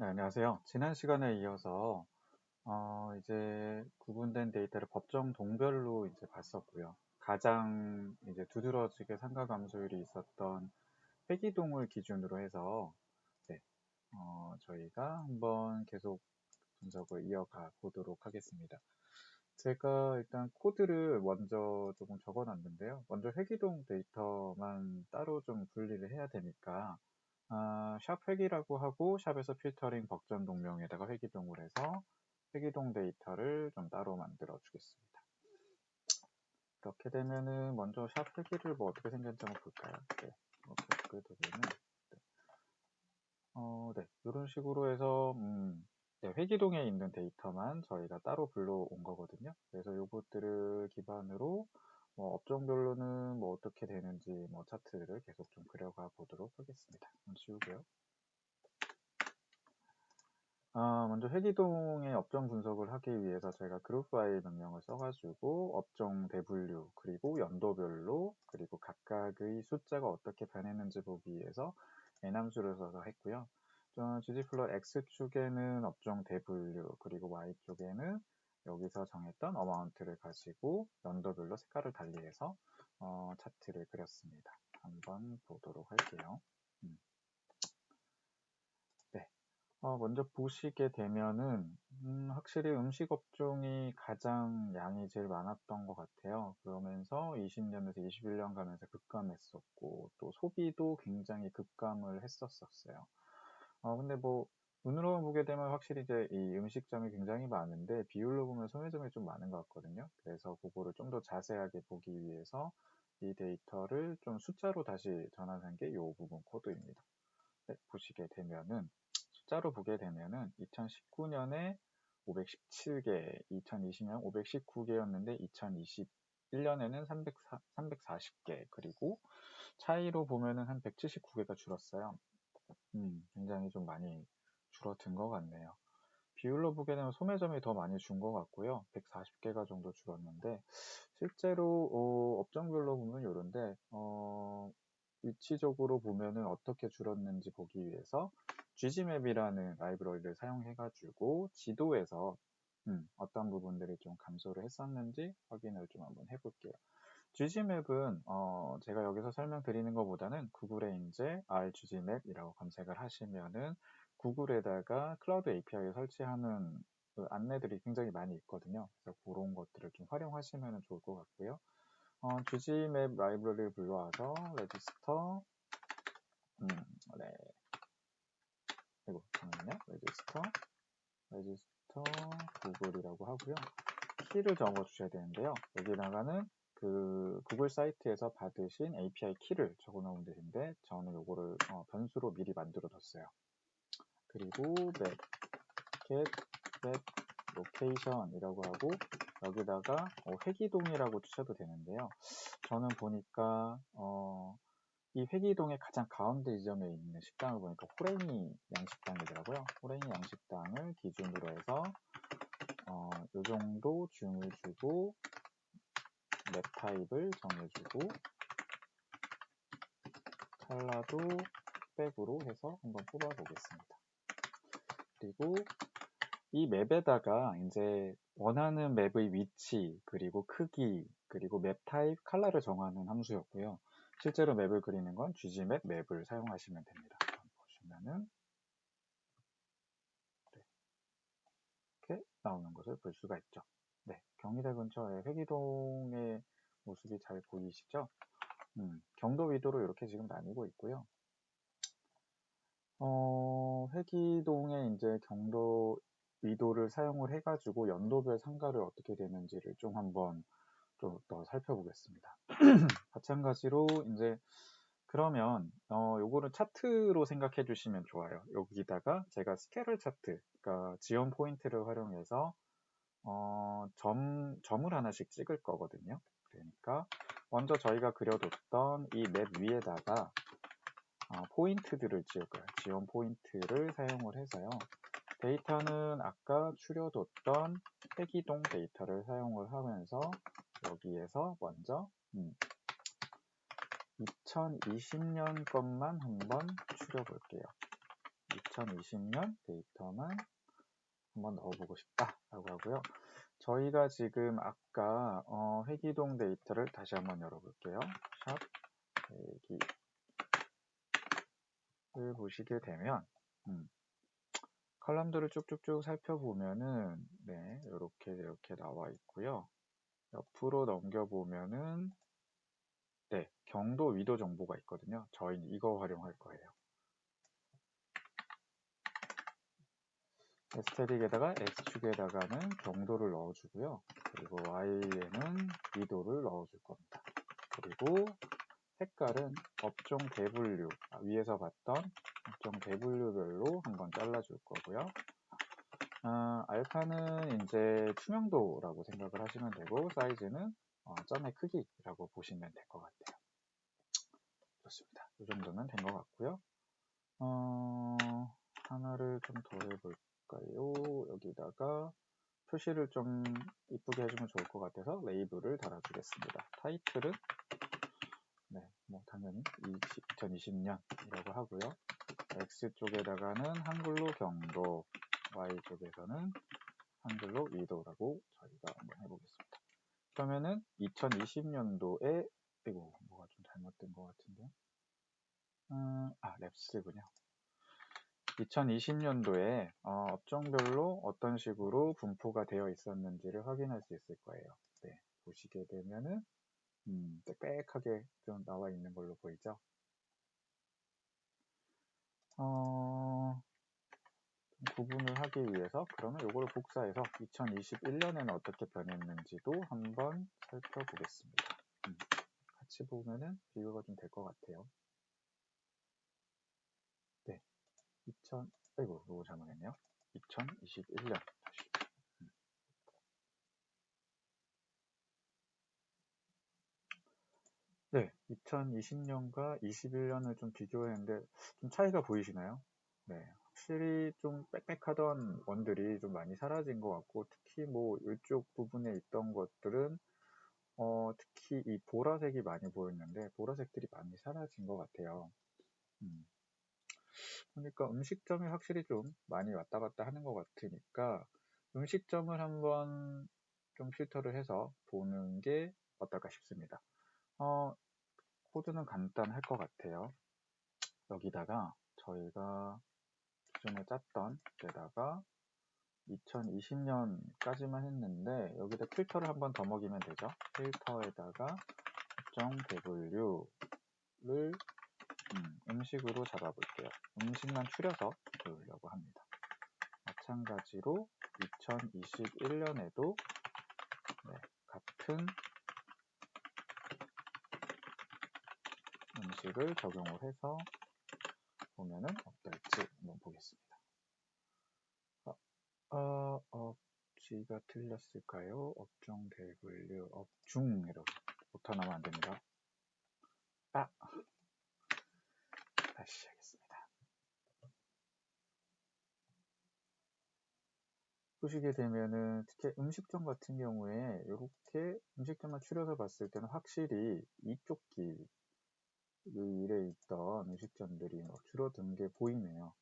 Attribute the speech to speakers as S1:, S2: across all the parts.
S1: 네, 안녕하세요. 지난 시간에 이어서 이제 구분된 데이터를 법정 동별로 이제 봤었고요. 가장 이제 두드러지게 상가 감소율이 있었던 회기동을 기준으로 해서 네, 저희가 한번 계속 분석을 이어가 보도록 하겠습니다. 제가 일단 코드를 먼저 조금 적어 놨는데요. 먼저 회기동 데이터만 따로 좀 분리를 해야 되니까 샵 회기라고 하고 샵에서 필터링 법전 동명에다가 회기동을 해서 회기동 데이터를 좀 따로 만들어 주겠습니다. 이렇게 되면은 먼저 샵 회기를 뭐 어떻게 생겼는지 한번 볼까요? 네, 이렇게 되면은 네, 이런 식으로 해서 네, 회기동에 있는 데이터만 저희가 따로 불러온 거거든요. 그래서 요것들을 기반으로 뭐 업종별로는 뭐 어떻게 되는지 뭐 차트를 계속 좀 그려가 보도록 하겠습니다. 한번 지우고요. 먼저 회기동의 업종 분석을 하기 위해서 저희가 그룹 바이 명령을 써가지고 업종 대분류 그리고 연도별로 그리고 각각의 숫자가 어떻게 변했는지 보기 위해서 n함수를 써서 했고요. gg플롯 x축에는 업종 대분류 그리고 y축에는 여기서 정했던 어마운트를 가지고 연도별로 색깔을 달리해서 차트를 그렸습니다. 한번 보도록 할게요. 네. 먼저 보시게 되면은 확실히 음식 업종이 가장 양이 제일 많았던 것 같아요. 그러면서 20년에서 21년 가면서 급감했었고 또 소비도 굉장히 급감을 했었어요. 근데 뭐 눈으로만 보게 되면 확실히 이제 이 음식점이 굉장히 많은데 비율로 보면 소매점이 좀 많은 것 같거든요. 그래서 그거를 좀 더 자세하게 보기 위해서 이 데이터를 좀 숫자로 다시 전환한 게 이 부분 코드입니다. 네, 보시게 되면은 숫자로 보게 되면은 2019년에 517개, 2020년 519개였는데 2021년에는 340개, 그리고 차이로 보면은 한 179개가 줄었어요. 굉장히 좀 많이 줄어든 것 같네요. 비율로 보게 되면 소매점이 더 많이 준 것 같고요. 140개가 정도 줄었는데 실제로 업종별로 보면 이런데 위치적으로 보면은 어떻게 줄었는지 보기 위해서 ggmap이라는 라이브러리를 사용해가지고 지도에서 어떤 부분들이 좀 감소를 했었는지 확인을 좀 한번 해볼게요. ggmap은 제가 여기서 설명드리는 것보다는 구글에 이제 rggmap이라고 검색을 하시면은 구글에다가 클라우드 API를 설치하는 그 안내들이 굉장히 많이 있거든요. 그래서 그런 것들을 좀 활용하시면 좋을 것 같고요. ggmap 라이브러리를 불러와서 레지스터 네, 이거 잠깐만요. 레지스터 구글이라고 하고요. 키를 적어 주셔야 되는데요. 여기다가는 그 구글 사이트에서 받으신 API 키를 적어 놓으면 되는데 저는 요거를 변수로 미리 만들어 뒀어요. 그리고 get map location이라고 하고 여기다가 회기동이라고 치셔도 되는데요. 저는 보니까 이 회기동의 가장 가운데 지점에 있는 식당을 보니까 호랭이 양식당이더라고요. 호랭이 양식당을 기준으로 해서 요 정도 줌을 주고 맵 타입을 정해주고 컬러도 백으로 해서 한번 뽑아 보겠습니다. 그리고 이 맵에다가 이제 원하는 맵의 위치 그리고 크기 그리고 맵 타입 컬러를 정하는 함수였고요. 실제로 맵을 그리는 건 ggmap 맵을 사용하시면 됩니다. 보시면은 네, 이렇게 나오는 것을 볼 수가 있죠. 네, 경희대 근처에 회기동의 모습이 잘 보이시죠? 경도 위도로 이렇게 지금 나뉘고 있고요. 회기동에 이제 경도 위도를 사용을 해가지고 연도별 상가를 어떻게 되는지를 좀 한번 좀 더 살펴보겠습니다. 마찬가지로 이제 그러면 요거를 차트로 생각해 주시면 좋아요. 여기다가 제가 스케일 차트, 그러니까 지원 포인트를 활용해서 점을 하나씩 찍을 거거든요. 그러니까 먼저 저희가 그려뒀던 이 맵 위에다가 포인트들을 지을 거예요. 지원 포인트를 사용을 해서요. 데이터는 아까 추려뒀던 회기동 데이터를 사용을 하면서 여기에서 먼저 2020년 것만 한번 추려볼게요. 2020년 데이터만 한번 넣어보고 싶다라고 하고요. 저희가 지금 아까 회기동 데이터를 다시 한번 열어볼게요. 샵 회기를 보시게 되면 컬럼들을 쭉쭉쭉 살펴보면은 네, 이렇게 나와 있고요. 옆으로 넘겨보면은 네, 경도 위도 정보가 있거든요. 저희는 이거 활용할 거예요. S테릭에다가 X축에다가는 경도를 넣어주고요. 그리고 Y에는 위도를 넣어줄 겁니다. 그리고 색깔은 업종 대분류, 위에서 봤던 업종 대분류별로 한번 잘라줄 거고요. 알파는 이제 투명도라고 생각을 하시면 되고, 사이즈는 점의 크기라고 보시면 될 것 같아요. 좋습니다. 이 정도면 된 것 같고요. 하나를 좀 더 해볼까요? 여기다가 표시를 좀 이쁘게 해주면 좋을 것 같아서 레이블을 달아주겠습니다. 타이틀은 네, 뭐 당연히 2020년이라고 하고요. X쪽에다가는 한글로 경도, Y쪽에서는 한글로 위도라고 저희가 한번 해보겠습니다. 그러면은 2020년도에 이거 뭐가 좀 잘못된 것 같은데 랩스군요. 2020년도에 업종별로 어떤 식으로 분포가 되어 있었는지를 확인할 수 있을 거예요. 네, 보시게 되면은 빽빽하게 좀 나와 있는 걸로 보이죠? 구분을 하기 위해서 그러면 이걸 복사해서 2021년에는 어떻게 변했는지도 한번 살펴보겠습니다. 같이 보면은 비교가 좀 될 것 같아요. 네, 아이고, 이거 잘못했네요. 2021년. 네, 2020년과 21년을 좀 비교했는데 좀 차이가 보이시나요? 네, 확실히 좀 빽빽하던 원들이 좀 많이 사라진 것 같고 특히 뭐 이쪽 부분에 있던 것들은 특히 이 보라색이 많이 보였는데 보라색들이 많이 사라진 것 같아요. 그러니까 음식점이 확실히 좀 많이 왔다 갔다 하는 것 같으니까 음식점을 한번 좀 필터를 해서 보는 게 어떨까 싶습니다. 코드는 간단할 것 같아요. 여기다가 저희가 기존에 짰던 데다가 2020년까지만 했는데 여기다 필터를 한번 더 먹이면 되죠. 필터에다가 업종 대분류를 음식으로 잡아볼게요. 음식만 추려서 배우려고 합니다. 마찬가지로 2021년에도 같은 음식을 적용을 해서 보면은 어떨지 한번 보겠습니다. 업지가 틀렸을까요? 업종 대분류 업중 이렇게 오타 나면 안 됩니다. 다시 하겠습니다. 보시게 되면은 특히 음식점 같은 경우에 이렇게 음식점만 추려서 봤을 때는 확실히 이쪽 길에 있던 음식점들이 줄어든 게 보이네요.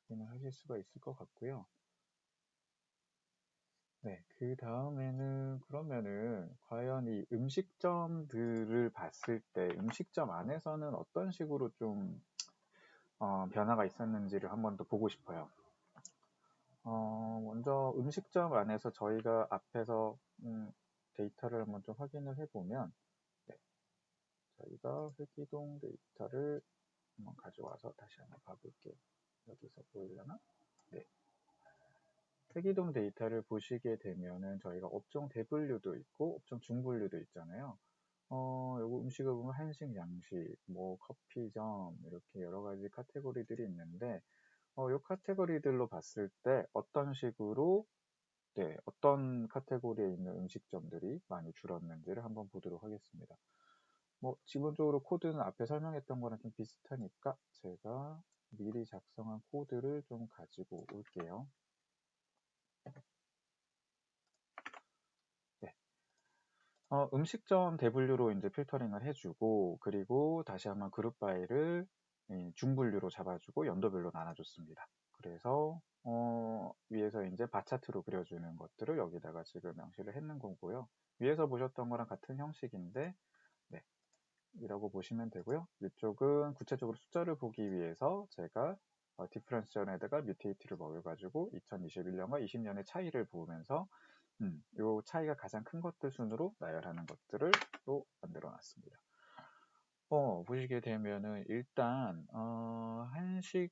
S1: 확인을 하실 수가 있을 것 같고요. 네, 그 다음에는 그러면은 과연 이 음식점들을 봤을 때 음식점 안에서는 어떤 식으로 좀 변화가 있었는지를 한번 더 보고 싶어요. 먼저 음식점 안에서 저희가 앞에서 데이터를 한번 좀 확인을 해보면 네, 저희가 회기동 데이터를 한번 가져와서 다시 한번 봐볼게요. 여기서 보이려나? 네. 회기동 데이터를 보시게 되면은 저희가 업종 대분류도 있고 업종 중분류도 있잖아요. 요거 음식을 보면 한식, 양식, 뭐 커피점 이렇게 여러 가지 카테고리들이 있는데 요 카테고리들로 봤을 때 어떤 식으로 어떤 카테고리에 있는 음식점들이 많이 줄었는지를 한번 보도록 하겠습니다. 뭐 기본적으로 코드는 앞에 설명했던 거랑 좀 비슷하니까 제가 미리 작성한 코드를 좀 가지고 올게요. 네. 음식점 대분류로 이제 필터링을 해주고 그리고 다시 한번 그룹 바이를 중분류로 잡아주고 연도별로 나눠줬습니다. 그래서 위에서 이제 바차트로 그려주는 것들을 여기다가 지금 명시를 했는 거고요. 위에서 보셨던 거랑 같은 형식인데 네, 이라고 보시면 되고요. 이쪽은 구체적으로 숫자를 보기 위해서 제가 디퍼런셜에다가 뮤테이트를 먹여가지고 2021년과 20년의 차이를 보면서 이 차이가 가장 큰 것들 순으로 나열하는 것들을 또 만들어 놨습니다. 보시게 되면은 일단 한식이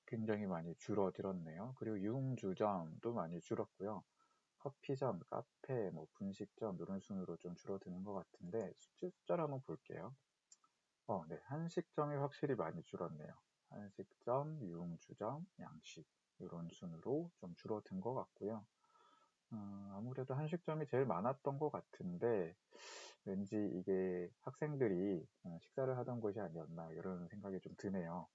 S1: 굉장히 많이 줄어들었네요. 그리고 융주점도 많이 줄었고요. 커피점, 카페, 뭐 분식점 이런 순으로 좀 줄어드는 것 같은데 숫자를 한번 볼게요. 네, 한식점이 확실히 많이 줄었네요. 한식점, 융주점, 양식 이런 순으로 좀 줄어든 것 같고요. 아무래도 한식점이 제일 많았던 것 같은데 왠지 이게 학생들이 식사를 하던 곳이 아니었나 이런 생각이 좀 드네요.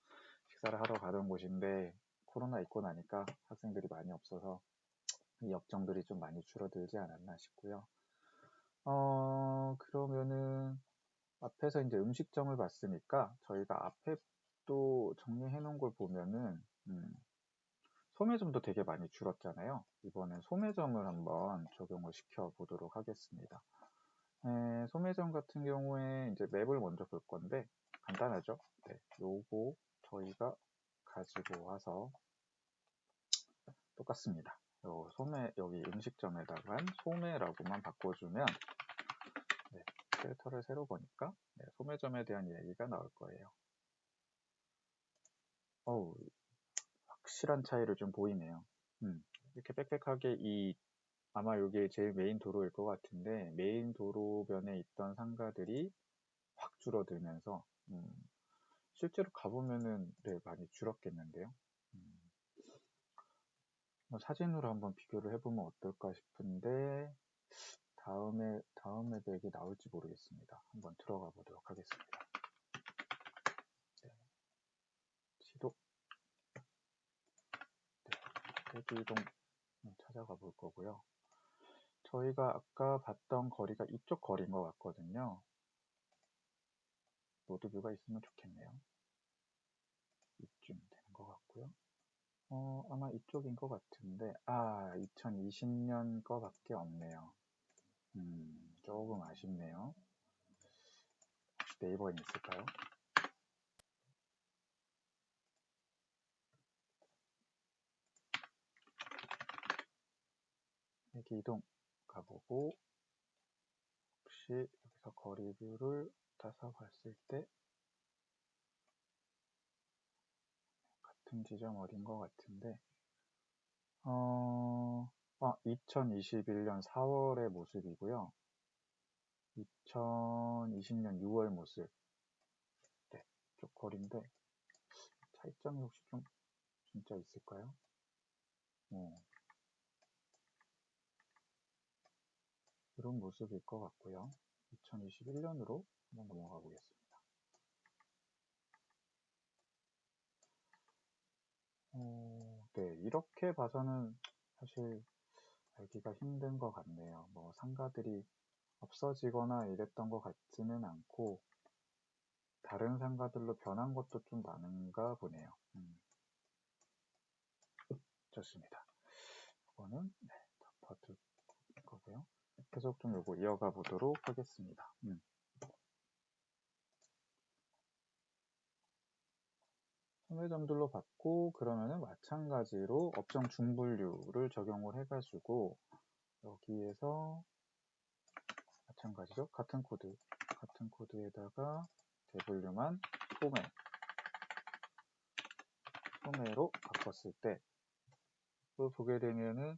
S1: 식사를 하러 가던 곳인데 코로나 있고 나니까 학생들이 많이 없어서 이 업종들이 좀 많이 줄어들지 않았나 싶고요. 그러면은 앞에서 이제 음식점을 봤으니까 저희가 앞에 또 정리해 놓은 걸 보면은 소매점도 되게 많이 줄었잖아요. 이번엔 소매점을 한번 적용을 시켜 보도록 하겠습니다. 소매점 같은 경우에 이제 맵을 먼저 볼 건데 간단하죠. 네, 요거 저희가 가지고 와서 똑같습니다. 요 소매 여기 음식점에다가 소매라고만 바꿔주면 네, 필터를 새로 보니까 네, 소매점에 대한 얘기가 나올 거예요. 확실한 차이를 좀 보이네요. 이렇게 빽빽하게 아마 이게 제일 메인 도로일 것 같은데 메인 도로변에 있던 상가들이 확 줄어들면서 실제로 가보면은 네, 많이 줄었겠는데요. 사진으로 한번 비교를 해보면 어떨까 싶은데 다음에 맵이 나올지 모르겠습니다. 한번 들어가 보도록 하겠습니다. 네. 지도 대기동 찾아가 볼 거고요. 저희가 아까 봤던 거리가 이쪽 거리인 것 같거든요. 로드뷰가 있으면 좋겠네요. 이쯤 되는 것 같고요. 아마 이쪽인 것 같은데 2020년 거밖에 없네요. 조금 아쉽네요. 혹시 네이버에 있을까요? 대기동 가보고 혹시 여기서 거리뷰를 따서 봤을 때 같은 지점 어딘 것 같은데 2021년 4월의 모습이고요. 2020년 6월 모습 네, 쪽 거리인데 차이점이 혹시 좀 진짜 있을까요? 이런 모습일 것 같고요. 2021년으로 한번 넘어가 보겠습니다. 네, 이렇게 봐서는 사실 알기가 힘든 것 같네요. 뭐 상가들이 없어지거나 이랬던 것 같지는 않고 다른 상가들로 변한 것도 좀 많은가 보네요. 좋습니다. 이거는 네, 덮어둘 거고요. 계속 좀 요거 이어가 보도록 하겠습니다. 소매점들로 받고 그러면은 마찬가지로 업종 중분류를 적용을 해가지고 여기에서 마찬가지죠. 같은 코드에다가 대분류만 소매로 바꿨을 때 또 보게 되면은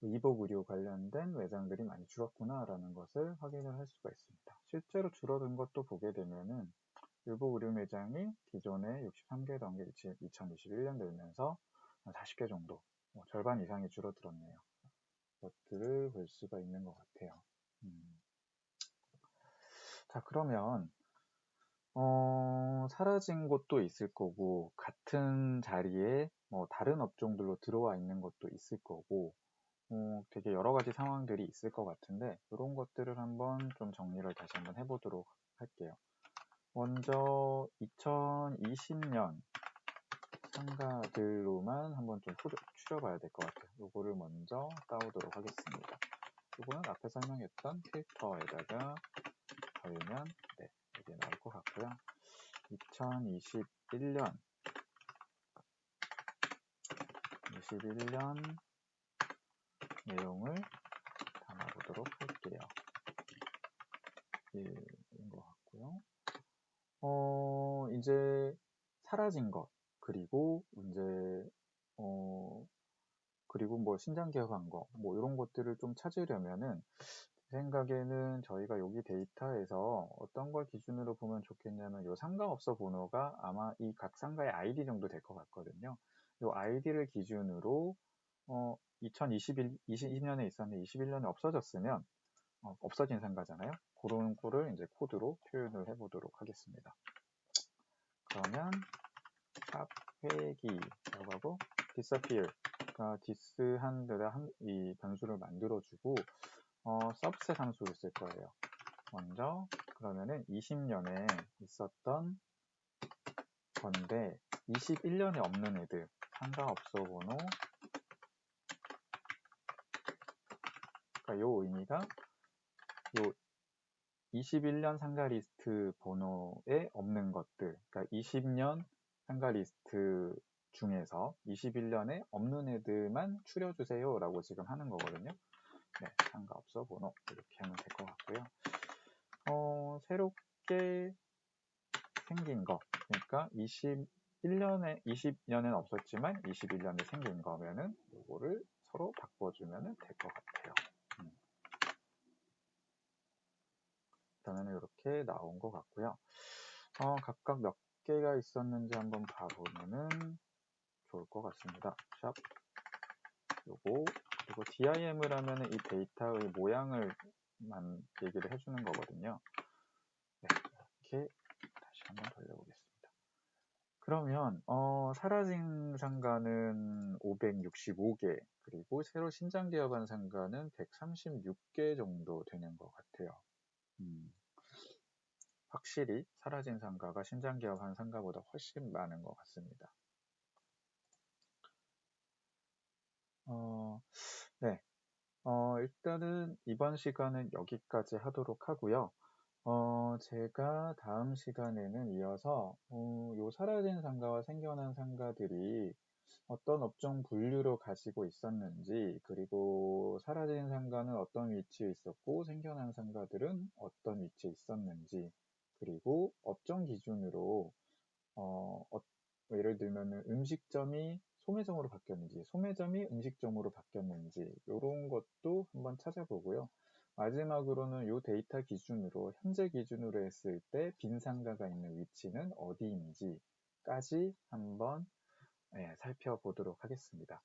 S1: 이복 의료 관련된 매장들이 많이 줄었구나 라는 것을 확인을 할 수가 있습니다. 실제로 줄어든 것도 보게 되면은 일부 의료 매장이 기존에 63개던 게 2021년 되면서 40개 정도 절반 이상이 줄어들었네요. 것들을 볼 수가 있는 것 같아요. 자, 그러면 사라진 곳도 있을 거고 같은 자리에 뭐 다른 업종들로 들어와 있는 것도 있을 거고 되게 여러 가지 상황들이 있을 것 같은데 이런 것들을 한번 좀 정리를 다시 한번 해보도록 할게요. 먼저 2020년 상가들로만 한번 좀 추려봐야 될 것 같아요. 요거를 먼저 따오도록 하겠습니다. 요거는 앞에 설명했던 필터에다가 걸면 네, 여기 나올 것 같고요. 2021년 내용을 담아보도록 할게요. 1인 것 같고요. 이제 사라진 것, 그리고 이제 그리고 뭐 신장 개혁한 거, 뭐 이런 것들을 좀 찾으려면은 제 생각에는 저희가 여기 데이터에서 어떤 걸 기준으로 보면 좋겠냐면 요 상가업소 번호가 아마 이 각 상가의 아이디 정도 될 것 같거든요. 요 아이디를 기준으로 2020년에 있었는데 21년에 없어졌으면 없어진 상가잖아요. 그런 거를 이제 코드로 표현을 해보도록 하겠습니다. 그러면 샵 회기라고 하고 disappear, 그러니까 디스한 데다 이 변수를 만들어주고 subset 함수를 쓸 거예요. 먼저 그러면은 20년에 있었던 건데 21년에 없는 애들 상가업소 번호, 그러니까 요 의미가 요 21년 상가 리스트 번호에 없는 것들, 그러니까 20년 상가 리스트 중에서 21년에 없는 애들만 추려주세요 라고 지금 하는 거거든요. 네, 상가업소 번호 이렇게 하면 될 것 같고요. 새롭게 생긴 거, 그러니까 20년엔 없었지만 21년에 생긴 거면은 이거를 서로 바꿔주면 될 것 같아요. 그러면 이렇게 나온 것 같고요. 각각 몇 개가 있었는지 한번 봐보면은 좋을 것 같습니다. 샵 요거, 그리고 dim을 하면은 이 데이터의 모양을 얘기를 해주는 거거든요. 네, 이렇게 다시 한번 돌려보겠습니다. 그러면 사라진 상가는 565개, 그리고 새로 신장 개업한 상가는 136개 정도 되는 것 같아요. 확실히 사라진 상가가 신장 개업한 상가보다 훨씬 많은 것 같습니다. 네, 일단은 이번 시간은 여기까지 하도록 하고요. 제가 다음 시간에는 이어서 요 사라진 상가와 생겨난 상가들이 어떤 업종 분류로 가지고 있었는지, 그리고 사라진 상가는 어떤 위치에 있었고 생겨난 상가들은 어떤 위치에 있었는지, 그리고 업종 기준으로 예를 들면 음식점이 소매점으로 바뀌었는지, 소매점이 음식점으로 바뀌었는지 이런 것도 한번 찾아보고요. 마지막으로는 이 데이터 기준으로 현재 기준으로 했을 때 빈 상가가 있는 위치는 어디인지까지 한번 살펴보도록 하겠습니다.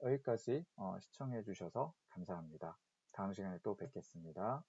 S1: 여기까지 시청해 주셔서 감사합니다. 다음 시간에 또 뵙겠습니다.